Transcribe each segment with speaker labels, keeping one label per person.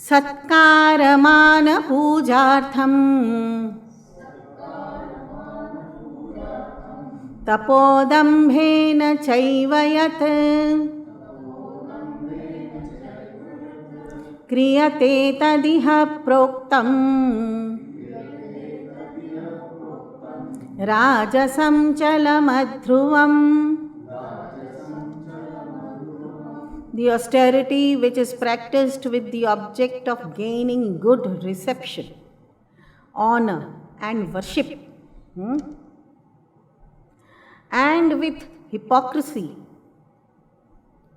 Speaker 1: सत्कारमान पूजार्थं तपोदम्भेन चैव यत् क्रियते तदिह प्रोक्तम् राजसं चलमध्रुवम्. The austerity which is practiced with the object of gaining good reception, honor and worship, and with hypocrisy,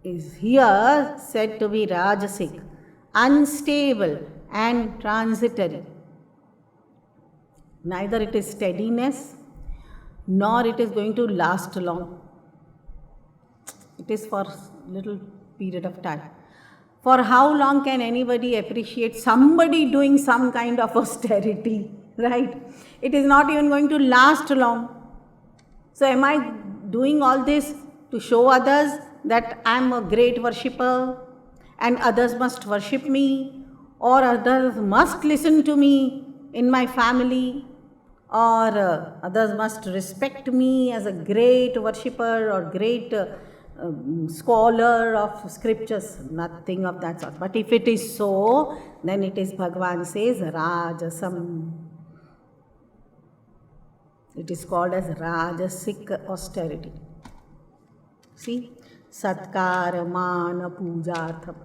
Speaker 1: is here said to be Raajasik, unstable and transitory. Neither it is steadiness nor it is going to last long. It is for little period of time. For how long can anybody appreciate somebody doing some kind of austerity, right? It is not even going to last long. So am I doing all this to show others that I am a great worshipper and others must worship me, or others must listen to me in my family, or others must respect me as a great worshipper or great scholar of scriptures? Nothing of that sort. But if it is so, then it is, Bhagavan says, Rajasam. It is called as Rajasik austerity. See? Satkaramana pujartham.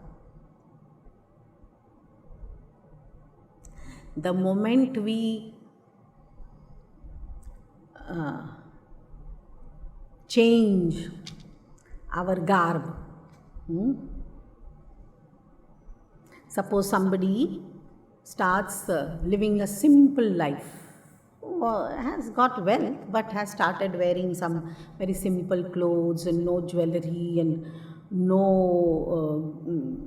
Speaker 1: The moment we change our garb, suppose somebody starts living a simple life, has got wealth but has started wearing some very simple clothes and no jewelry and no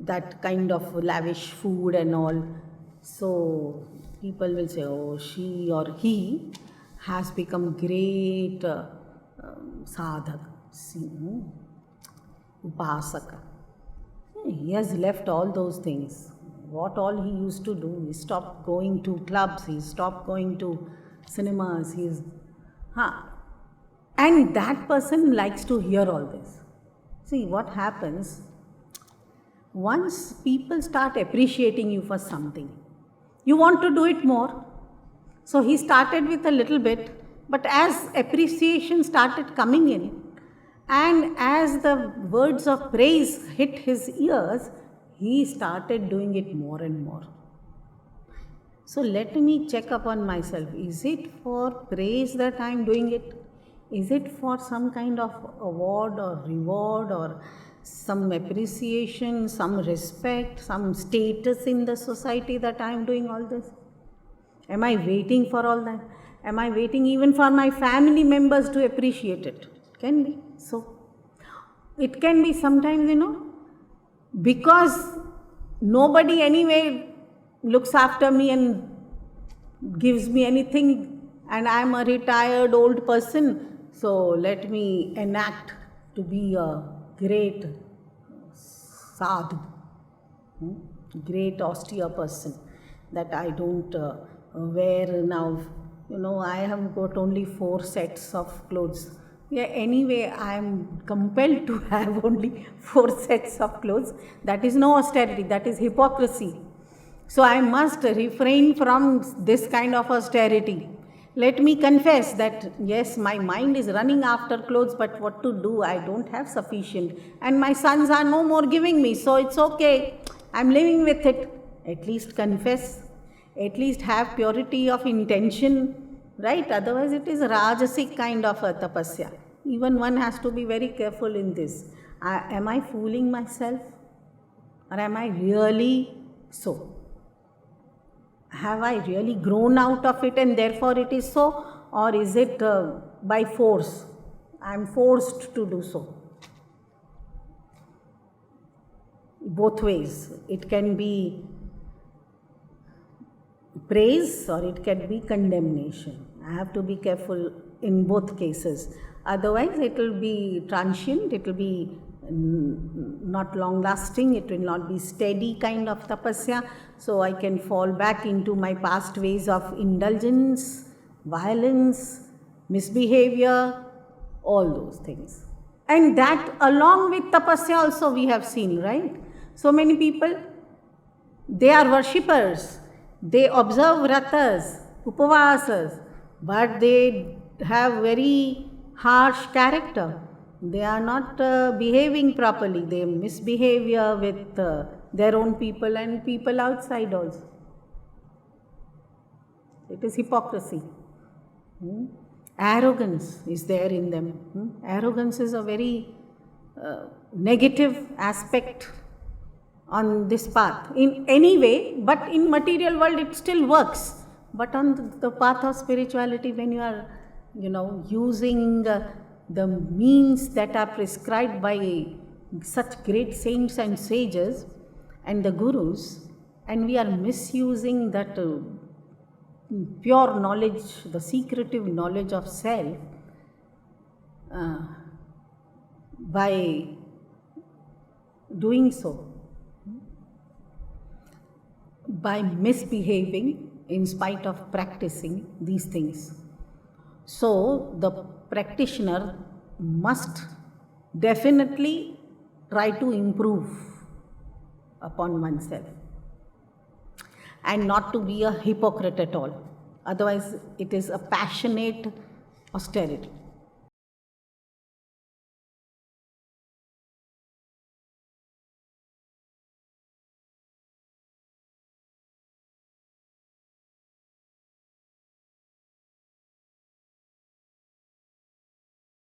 Speaker 1: that kind of lavish food and all. So people will say, oh, she or he has become great sadhak, upasaka. He has left all those things. What all he used to do, he stopped going to clubs, he stopped going to cinemas, and that person likes to hear all this. See what happens once people start appreciating you for something, you want to do it more. So he started with a little bit, but as appreciation started coming in and as the words of praise hit his ears, he started doing it more and more. So let me check upon myself. Is it for praise that I am doing it? Is it for some kind of award or reward or some appreciation, some respect, some status in the society that I am doing all this? Am I waiting for all that? Am I waiting even for my family members to appreciate it? Can be. So it can be sometimes, because nobody anyway looks after me and gives me anything, and I am a retired old person, so let me enact to be a great sadhu, great austere person, that I don't wear now. I have got only 4 sets of clothes. Yeah, anyway, I am compelled to have only 4 sets of clothes. That is no austerity, that is hypocrisy. So I must refrain from this kind of austerity. Let me confess that yes, my mind is running after clothes, but what to do? I don't have sufficient, and my sons are no more giving me, so it's okay. I'm living with it. At least confess. At least have purity of intention, right? Otherwise it is Rajasik kind of a tapasya. Even one has to be very careful in this. Am I fooling myself? Or am I really so? Have I really grown out of it and therefore it is so? Or is it by force? I am forced to do so. Both ways. It can be praise or it can be condemnation. I have to be careful in both cases. Otherwise it will be transient, it will be not long lasting, it will not be steady kind of tapasya. So I can fall back into my past ways of indulgence, violence, misbehavior, all those things. And that along with tapasya also we have seen, right? So many people, they are worshippers, they observe vratas, upavasas, but they have very harsh character. They are not behaving properly. They misbehave with their own people and people outside also. It is hypocrisy. Arrogance is there in them. Arrogance is a very negative aspect on this path in any way, but in material world it still works. But on the path of spirituality, when you are, using the means that are prescribed by such great saints and sages and the gurus, and we are misusing that pure knowledge, the secretive knowledge of self, by doing so, by misbehaving in spite of practicing these things. So the practitioner must definitely try to improve upon oneself and not to be a hypocrite at all. Otherwise, it is a passionate austerity.